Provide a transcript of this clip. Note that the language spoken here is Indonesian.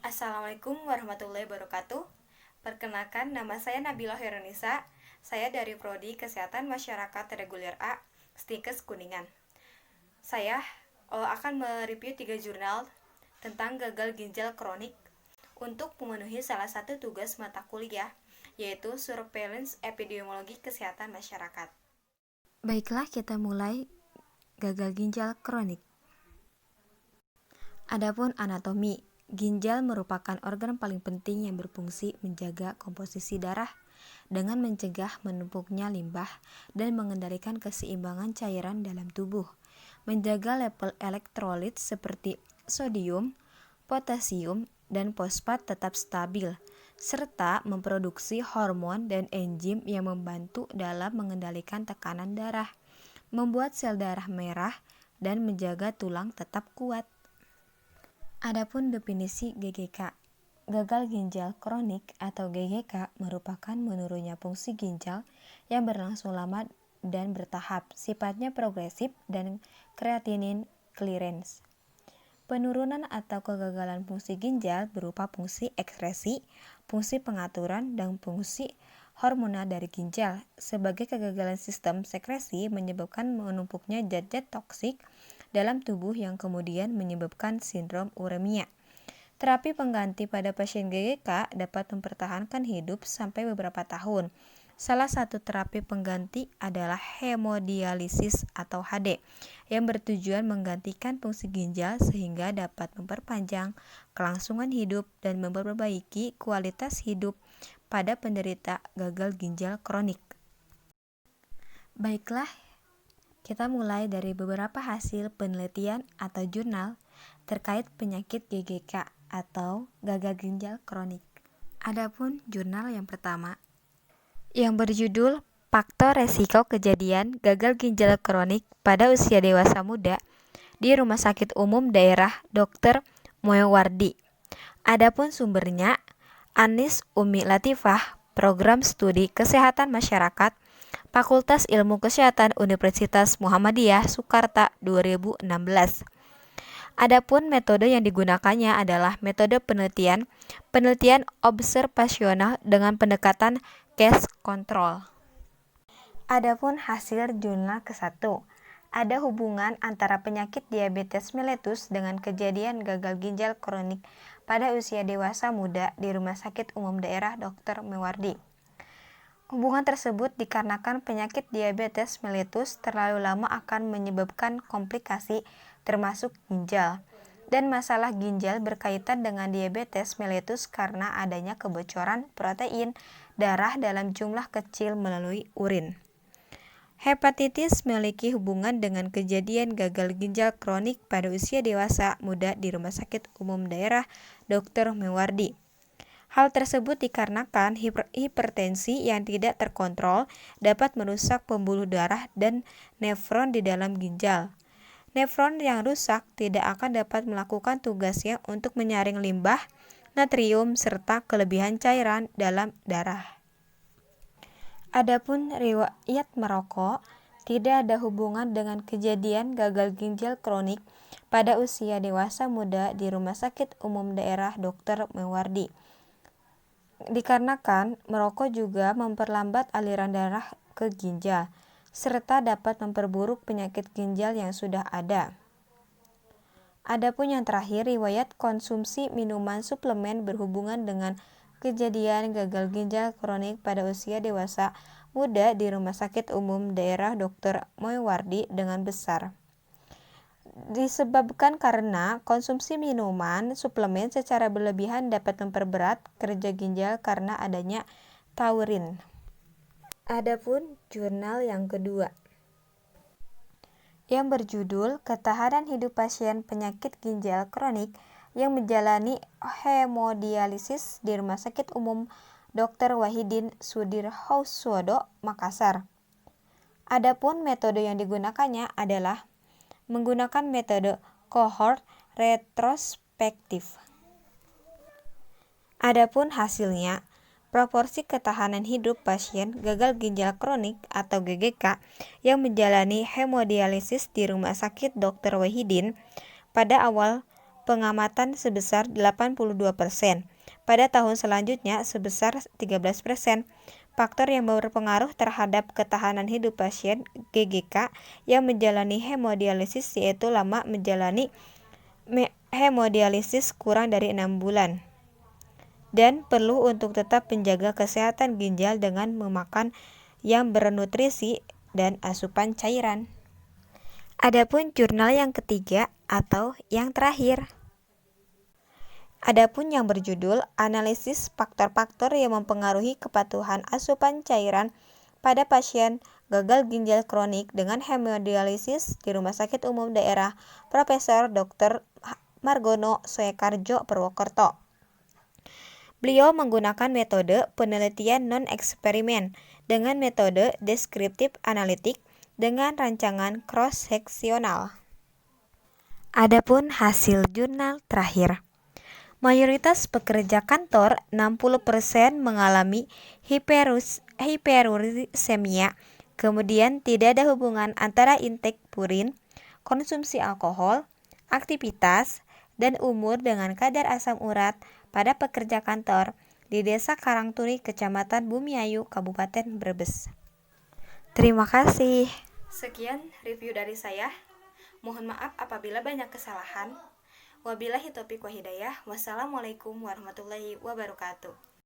Assalamualaikum warahmatullahi wabarakatuh. Perkenalkan, nama saya Nabila Heronisa. Saya dari Prodi Kesehatan Masyarakat Reguler A, Stikes Kuningan. Saya akan mereview 3 jurnal tentang gagal ginjal kronik untuk memenuhi salah satu tugas mata kuliah, yaitu Surveillance Epidemiologi Kesehatan Masyarakat. Baiklah, kita mulai gagal ginjal kronik. Adapun anatomi, ginjal merupakan organ paling penting yang berfungsi menjaga komposisi darah dengan mencegah menumpuknya limbah dan mengendalikan keseimbangan cairan dalam tubuh, menjaga level elektrolit seperti sodium, potasium, dan fosfat tetap stabil, serta memproduksi hormon dan enzim yang membantu dalam mengendalikan tekanan darah, membuat sel darah merah, dan menjaga tulang tetap kuat. Adapun definisi GGK, gagal ginjal kronik atau GGK merupakan menurunnya fungsi ginjal yang berlangsung lama dan bertahap, sifatnya progresif dan creatinine clearance. Penurunan atau kegagalan fungsi ginjal berupa fungsi ekskresi, fungsi pengaturan, dan fungsi hormonal dari ginjal. Sebagai kegagalan sistem sekresi menyebabkan menumpuknya zat-zat toksik dalam tubuh yang kemudian menyebabkan sindrom uremia. Terapi pengganti pada pasien GGK dapat mempertahankan hidup sampai beberapa tahun. Salah satu terapi pengganti adalah hemodialisis atau HD, yang bertujuan menggantikan fungsi ginjal sehingga dapat memperpanjang kelangsungan hidup dan memperbaiki kualitas hidup pada penderita gagal ginjal kronik. Baiklah, kita mulai dari beberapa hasil penelitian atau jurnal terkait penyakit GGK atau gagal ginjal kronik. Adapun jurnal yang pertama yang berjudul Faktor Resiko Kejadian Gagal Ginjal Kronik pada Usia Dewasa Muda di Rumah Sakit Umum Daerah Dr. Moewardi. Adapun sumbernya Anis Umi Latifah, Program Studi Kesehatan Masyarakat, Fakultas Ilmu Kesehatan Universitas Muhammadiyah Soekarta 2016. Adapun metode yang digunakannya adalah metode penelitian observasional dengan pendekatan case control. Adapun hasil jurnal ke-1, ada hubungan antara penyakit diabetes mellitus dengan kejadian gagal ginjal kronik pada usia dewasa muda di Rumah Sakit Umum Daerah Dr. Moewardi. Hubungan tersebut dikarenakan penyakit diabetes mellitus terlalu lama akan menyebabkan komplikasi termasuk ginjal, dan masalah ginjal berkaitan dengan diabetes mellitus karena adanya kebocoran protein darah dalam jumlah kecil melalui urin. Hepatitis memiliki hubungan dengan kejadian gagal ginjal kronik pada usia dewasa muda di Rumah Sakit Umum Daerah Dr. Moewardi. Hal tersebut dikarenakan hipertensi yang tidak terkontrol dapat merusak pembuluh darah dan nefron di dalam ginjal. Nefron yang rusak tidak akan dapat melakukan tugasnya untuk menyaring limbah, natrium, serta kelebihan cairan dalam darah. Adapun riwayat merokok tidak ada hubungan dengan kejadian gagal ginjal kronik pada usia dewasa muda di Rumah Sakit Umum Daerah Dr. Moewardi. Dikarenakan merokok juga memperlambat aliran darah ke ginjal, serta dapat memperburuk penyakit ginjal yang sudah ada. Adapun yang terakhir, riwayat konsumsi minuman suplemen berhubungan dengan kejadian gagal ginjal kronik pada usia dewasa muda di Rumah Sakit Umum Daerah Dr. Moewardi dengan besar. Disebabkan karena konsumsi minuman suplemen secara berlebihan dapat memperberat kerja ginjal karena adanya taurin. Adapun jurnal yang kedua yang berjudul Ketahanan Hidup Pasien Penyakit Ginjal Kronik yang menjalani hemodialisis di Rumah Sakit Umum Dr. Wahidin Sudirohouswodo, Makassar. Adapun metode yang digunakannya adalah menggunakan metode cohort retrospektif. Adapun hasilnya, proporsi ketahanan hidup pasien gagal ginjal kronik atau GGK yang menjalani hemodialisis di Rumah Sakit Dr. Wahidin pada awal pengamatan sebesar 82%. Pada tahun selanjutnya sebesar 13%. Faktor yang berpengaruh terhadap ketahanan hidup pasien GGK yang menjalani hemodialisis yaitu lama menjalani hemodialisis kurang dari 6 bulan. Dan perlu untuk tetap menjaga kesehatan ginjal dengan memakan yang bernutrisi dan asupan cairan. Adapun jurnal yang ketiga atau yang terakhir. Adapun yang berjudul Analisis Faktor-faktor yang mempengaruhi kepatuhan asupan cairan pada pasien gagal ginjal kronik dengan hemodialisis di Rumah Sakit Umum Daerah Profesor Dr. Margono Soekarjo Purwokerto. Beliau menggunakan metode penelitian non-eksperimen dengan metode deskriptif analitik dengan rancangan cross-seksional. Adapun hasil jurnal terakhir. Mayoritas pekerja kantor 60% mengalami hiperuremia. Kemudian tidak ada hubungan antara intake purin, konsumsi alkohol, aktivitas, dan umur dengan kadar asam urat pada pekerja kantor di Desa Karangturi, Kecamatan Bumiayu, Kabupaten Brebes. Terima kasih. Sekian review dari saya. Mohon maaf apabila banyak kesalahan. Wabillahi taufiq wa hidayah. Wassalamualaikum warahmatullahi wabarakatuh.